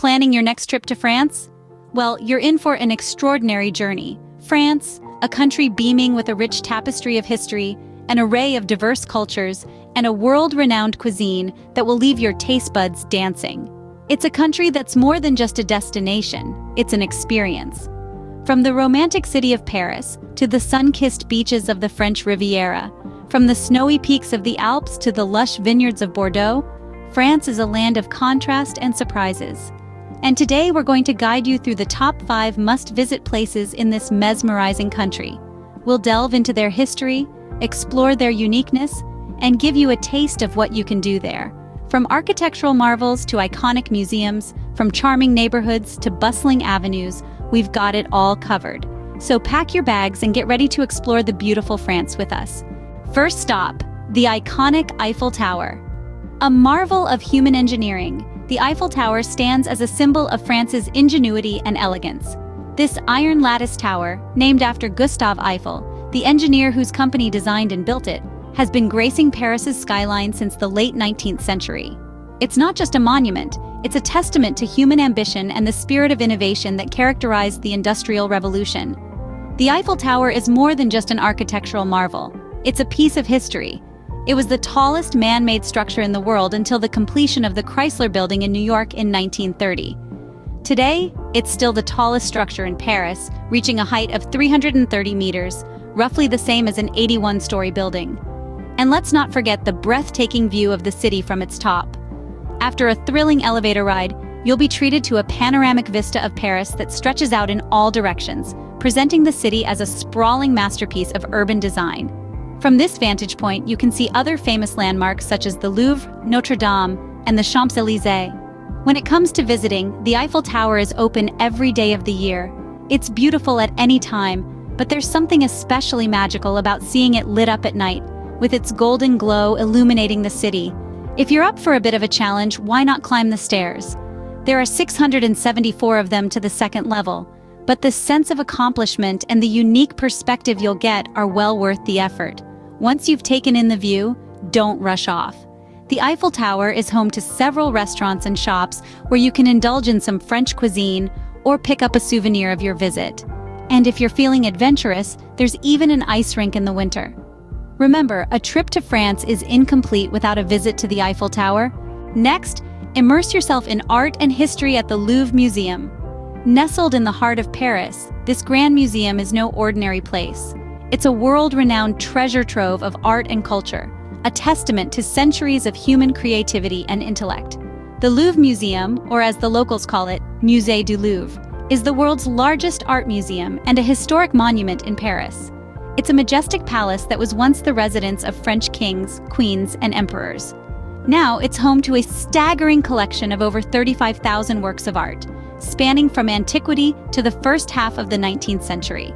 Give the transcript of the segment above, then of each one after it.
Planning your next trip to France? Well, you're in for an extraordinary journey. France, a country beaming with a rich tapestry of history, an array of diverse cultures, and a world-renowned cuisine that will leave your taste buds dancing. It's a country that's more than just a destination, it's an experience. From the romantic city of Paris to the sun-kissed beaches of the French Riviera, from the snowy peaks of the Alps to the lush vineyards of Bordeaux, France is a land of contrast and surprises. And today we're going to guide you through the top 5 must-visit places in this mesmerizing country. We'll delve into their history, explore their uniqueness, and give you a taste of what you can do there. From architectural marvels to iconic museums, from charming neighborhoods to bustling avenues, we've got it all covered. So pack your bags and get ready to explore the beautiful France with us. First stop, the iconic Eiffel Tower. A marvel of human engineering, the Eiffel Tower stands as a symbol of France's ingenuity and elegance. This iron lattice tower, named after Gustave Eiffel, the engineer whose company designed and built it, has been gracing Paris's skyline since the late 19th century. It's not just a monument, it's a testament to human ambition and the spirit of innovation that characterized the Industrial Revolution. The Eiffel Tower is more than just an architectural marvel. It's a piece of history. It was the tallest man-made structure in the world until the completion of the Chrysler Building in New York in 1930. Today, it's still the tallest structure in Paris, reaching a height of 330 meters, roughly the same as an 81-story building. And let's not forget the breathtaking view of the city from its top. After a thrilling elevator ride, you'll be treated to a panoramic vista of Paris that stretches out in all directions, presenting the city as a sprawling masterpiece of urban design. From this vantage point, you can see other famous landmarks such as the Louvre, Notre Dame, and the Champs-Élysées. When it comes to visiting, the Eiffel Tower is open every day of the year. It's beautiful at any time, but there's something especially magical about seeing it lit up at night, with its golden glow illuminating the city. If you're up for a bit of a challenge, why not climb the stairs? There are 674 of them to the second level, but the sense of accomplishment and the unique perspective you'll get are well worth the effort. Once you've taken in the view, don't rush off. The Eiffel Tower is home to several restaurants and shops where you can indulge in some French cuisine or pick up a souvenir of your visit. And if you're feeling adventurous, there's even an ice rink in the winter. Remember, a trip to France is incomplete without a visit to the Eiffel Tower. Next, immerse yourself in art and history at the Louvre Museum. Nestled in the heart of Paris, this grand museum is no ordinary place. It's a world-renowned treasure trove of art and culture, a testament to centuries of human creativity and intellect. The Louvre Museum, or as the locals call it, Musée du Louvre, is the world's largest art museum and a historic monument in Paris. It's a majestic palace that was once the residence of French kings, queens, and emperors. Now it's home to a staggering collection of over 35,000 works of art, spanning from antiquity to the first half of the 19th century.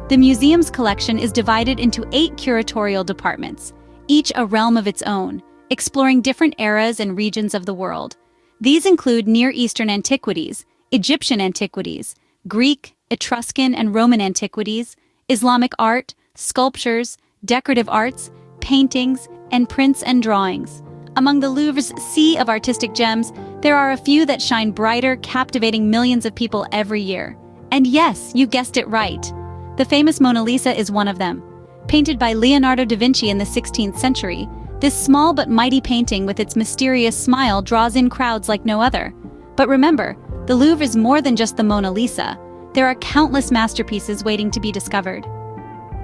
The museum's collection is divided into 8 curatorial departments, each a realm of its own, exploring different eras and regions of the world. These include Near Eastern antiquities, Egyptian antiquities, Greek, Etruscan, and Roman antiquities, Islamic art, sculptures, decorative arts, paintings, and prints and drawings. Among the Louvre's sea of artistic gems, there are a few that shine brighter, captivating millions of people every year. And yes, you guessed it right. The famous Mona Lisa is one of them. Painted by Leonardo da Vinci in the 16th century, this small but mighty painting with its mysterious smile draws in crowds like no other. But remember, the Louvre is more than just the Mona Lisa. There are countless masterpieces waiting to be discovered.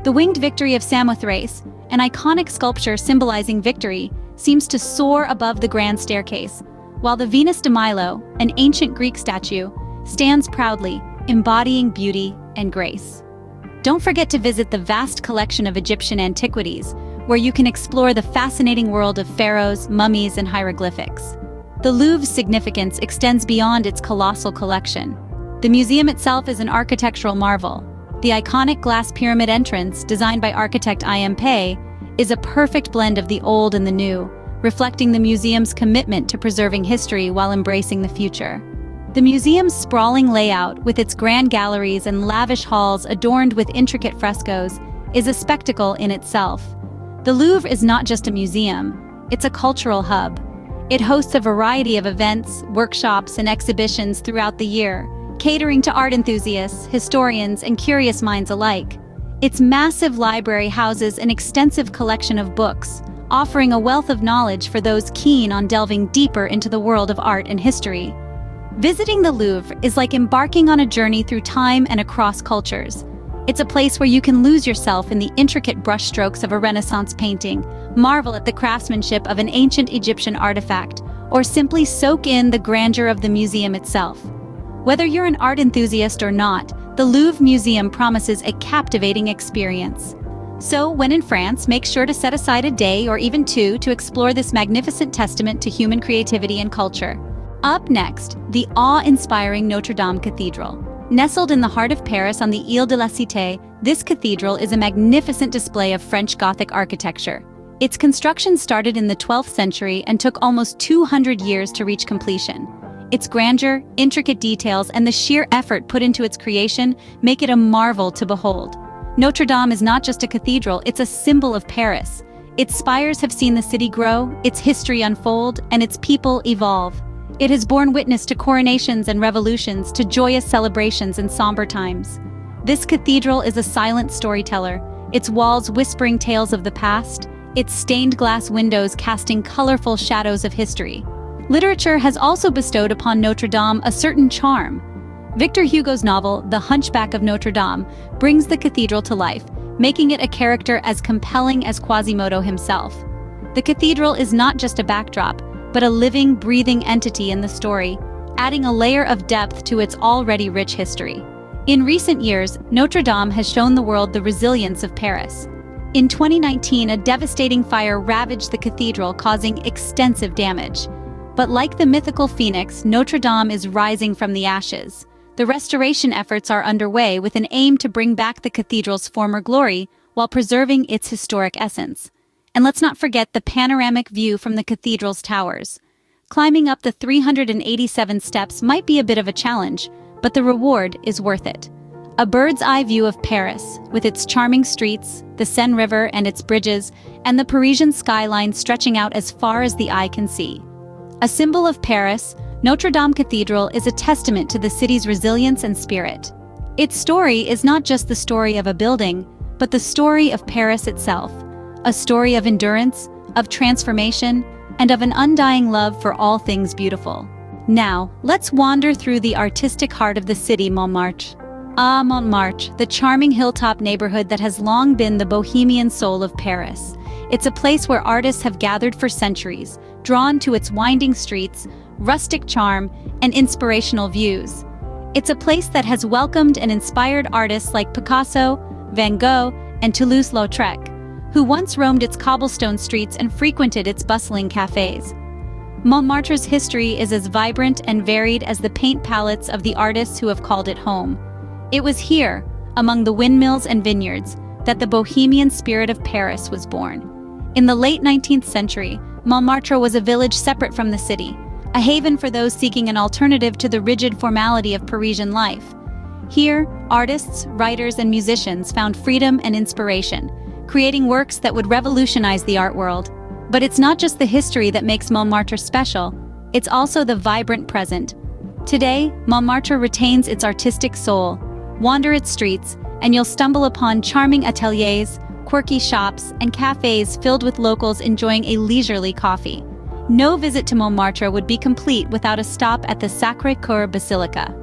The Winged Victory of Samothrace, an iconic sculpture symbolizing victory, seems to soar above the grand staircase, while the Venus de Milo, an ancient Greek statue, stands proudly, embodying beauty and grace. Don't forget to visit the vast collection of Egyptian antiquities, where you can explore the fascinating world of pharaohs, mummies, and hieroglyphics. The Louvre's significance extends beyond its colossal collection. The museum itself is an architectural marvel. The iconic glass pyramid entrance, designed by architect I.M. Pei, is a perfect blend of the old and the new, reflecting the museum's commitment to preserving history while embracing the future. The museum's sprawling layout, with its grand galleries and lavish halls adorned with intricate frescoes, is a spectacle in itself. The Louvre is not just a museum, it's a cultural hub. It hosts a variety of events, workshops, and exhibitions throughout the year, catering to art enthusiasts, historians, and curious minds alike. Its massive library houses an extensive collection of books, offering a wealth of knowledge for those keen on delving deeper into the world of art and history. Visiting the Louvre is like embarking on a journey through time and across cultures. It's a place where you can lose yourself in the intricate brushstrokes of a Renaissance painting, marvel at the craftsmanship of an ancient Egyptian artifact, or simply soak in the grandeur of the museum itself. Whether you're an art enthusiast or not, the Louvre Museum promises a captivating experience. So, when in France, make sure to set aside a day or even two to explore this magnificent testament to human creativity and culture. Up next, the awe-inspiring Notre Dame Cathedral. Nestled in the heart of Paris on the Ile de la Cité, this cathedral is a magnificent display of French Gothic architecture. Its construction started in the 12th century and took almost 200 years to reach completion. Its grandeur, intricate details, and the sheer effort put into its creation make it a marvel to behold. Notre Dame is not just a cathedral, it's a symbol of Paris. Its spires have seen the city grow, its history unfold, and its people evolve. It has borne witness to coronations and revolutions, to joyous celebrations and somber times. This cathedral is a silent storyteller, its walls whispering tales of the past, its stained glass windows casting colorful shadows of history. Literature has also bestowed upon Notre Dame a certain charm. Victor Hugo's novel, The Hunchback of Notre Dame, brings the cathedral to life, making it a character as compelling as Quasimodo himself. The cathedral is not just a backdrop, but a living, breathing entity in the story, adding a layer of depth to its already rich history. In recent years, Notre Dame has shown the world the resilience of Paris. In 2019, a devastating fire ravaged the cathedral, causing extensive damage. But like the mythical phoenix, Notre Dame is rising from the ashes. The restoration efforts are underway with an aim to bring back the cathedral's former glory while preserving its historic essence. And let's not forget the panoramic view from the cathedral's towers. Climbing up the 387 steps might be a bit of a challenge, but the reward is worth it. A bird's-eye view of Paris, with its charming streets, the Seine River and its bridges, and the Parisian skyline stretching out as far as the eye can see. A symbol of Paris, Notre Dame Cathedral is a testament to the city's resilience and spirit. Its story is not just the story of a building, but the story of Paris itself. A story of endurance, of transformation, and of an undying love for all things beautiful. Now, let's wander through the artistic heart of the city, Montmartre. Ah, Montmartre, the charming hilltop neighborhood that has long been the bohemian soul of Paris. It's a place where artists have gathered for centuries, drawn to its winding streets, rustic charm, and inspirational views. It's a place that has welcomed and inspired artists like Picasso, Van Gogh, and Toulouse-Lautrec, who once roamed its cobblestone streets and frequented its bustling cafes. Montmartre's history is as vibrant and varied as the paint palettes of the artists who have called it home. It was here, among the windmills and vineyards, that the bohemian spirit of Paris was born. In the late 19th century, Montmartre was a village separate from the city, a haven for those seeking an alternative to the rigid formality of Parisian life. Here, artists, writers, and musicians found freedom and inspiration, creating works that would revolutionize the art world. But it's not just the history that makes Montmartre special, it's also the vibrant present. Today, Montmartre retains its artistic soul. Wander its streets, and you'll stumble upon charming ateliers, quirky shops, and cafes filled with locals enjoying a leisurely coffee. No visit to Montmartre would be complete without a stop at the Sacré-Cœur Basilica.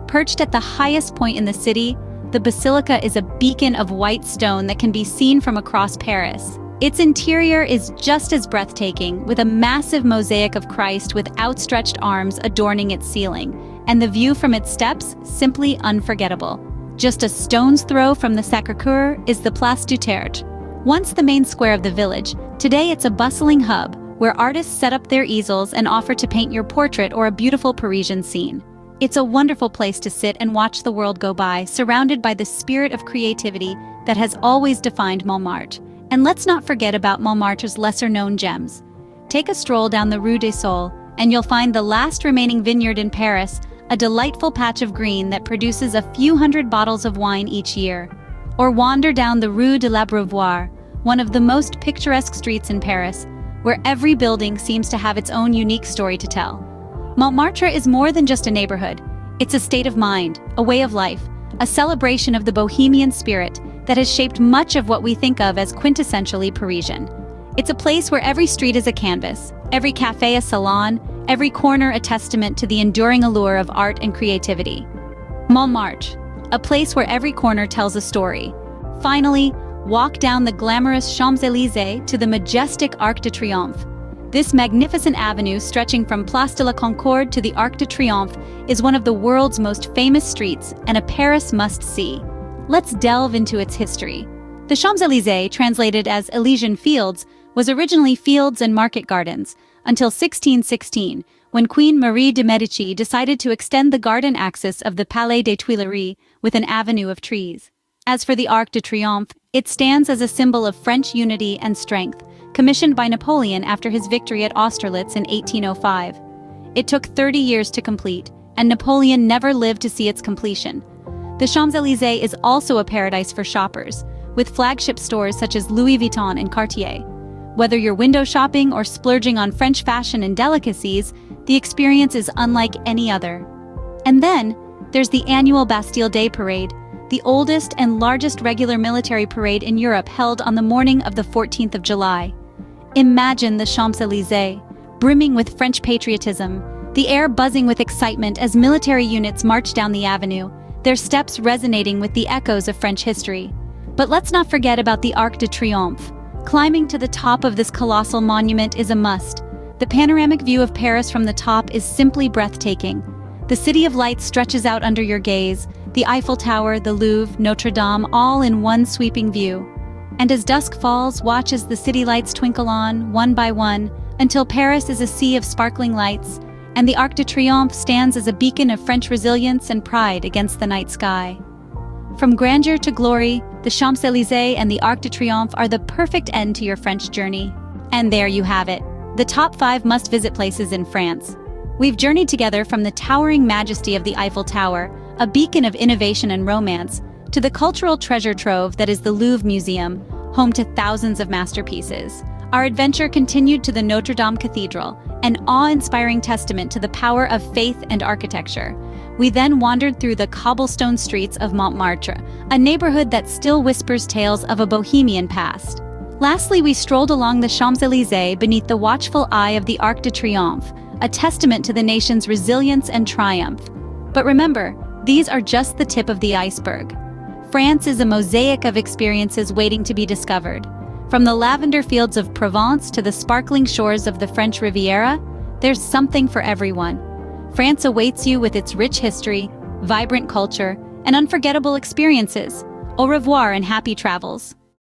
Perched at the highest point in the city, the basilica is a beacon of white stone that can be seen from across Paris. Its interior is just as breathtaking, with a massive mosaic of Christ with outstretched arms adorning its ceiling, and the view from its steps simply unforgettable. Just a stone's throw from the Sacré-Cœur is the Place du Tertre. Once the main square of the village, today it's a bustling hub where artists set up their easels and offer to paint your portrait or a beautiful Parisian scene. It's a wonderful place to sit and watch the world go by, surrounded by the spirit of creativity that has always defined Montmartre. And let's not forget about Montmartre's lesser-known gems. Take a stroll down the Rue des Saules, and you'll find the last remaining vineyard in Paris, a delightful patch of green that produces a few hundred bottles of wine each year. Or wander down the Rue de l'Abreuvoir, one of the most picturesque streets in Paris, where every building seems to have its own unique story to tell. Montmartre is more than just a neighborhood. It's a state of mind, a way of life, a celebration of the bohemian spirit that has shaped much of what we think of as quintessentially Parisian. It's a place where every street is a canvas, every cafe a salon, every corner a testament to the enduring allure of art and creativity. Montmartre, a place where every corner tells a story. Finally, walk down the glamorous Champs-Élysées to the majestic Arc de Triomphe. This magnificent avenue stretching from Place de la Concorde to the Arc de Triomphe is one of the world's most famous streets and a Paris must-see. Let's delve into its history. The Champs-Élysées, translated as Elysian Fields, was originally fields and market gardens, until 1616, when Queen Marie de Medici decided to extend the garden axis of the Palais des Tuileries with an avenue of trees. As for the Arc de Triomphe, it stands as a symbol of French unity and strength, commissioned by Napoleon after his victory at Austerlitz in 1805. It took 30 years to complete, and Napoleon never lived to see its completion. The Champs-Élysées is also a paradise for shoppers, with flagship stores such as Louis Vuitton and Cartier. Whether you're window shopping or splurging on French fashion and delicacies, the experience is unlike any other. And then, there's the annual Bastille Day Parade, the oldest and largest regular military parade in Europe held on the morning of the 14th of July. Imagine the Champs-Élysées, brimming with French patriotism, the air buzzing with excitement as military units march down the avenue, their steps resonating with the echoes of French history. But let's not forget about the Arc de Triomphe. Climbing to the top of this colossal monument is a must. The panoramic view of Paris from the top is simply breathtaking. The City of Lights stretches out under your gaze, the Eiffel Tower, the Louvre, Notre Dame, all in one sweeping view. And as dusk falls, watch as the city lights twinkle on, one by one, until Paris is a sea of sparkling lights, and the Arc de Triomphe stands as a beacon of French resilience and pride against the night sky. From grandeur to glory, the Champs-Élysées and the Arc de Triomphe are the perfect end to your French journey. And there you have it, the top 5 must-visit places in France. We've journeyed together from the towering majesty of the Eiffel Tower, a beacon of innovation and romance, to the cultural treasure trove that is the Louvre Museum, home to thousands of masterpieces. Our adventure continued to the Notre Dame Cathedral, an awe-inspiring testament to the power of faith and architecture. We then wandered through the cobblestone streets of Montmartre, a neighborhood that still whispers tales of a bohemian past. Lastly, we strolled along the Champs-Élysées beneath the watchful eye of the Arc de Triomphe, a testament to the nation's resilience and triumph. But remember, these are just the tip of the iceberg. France is a mosaic of experiences waiting to be discovered. From the lavender fields of Provence to the sparkling shores of the French Riviera, there's something for everyone. France awaits you with its rich history, vibrant culture, and unforgettable experiences. Au revoir and happy travels.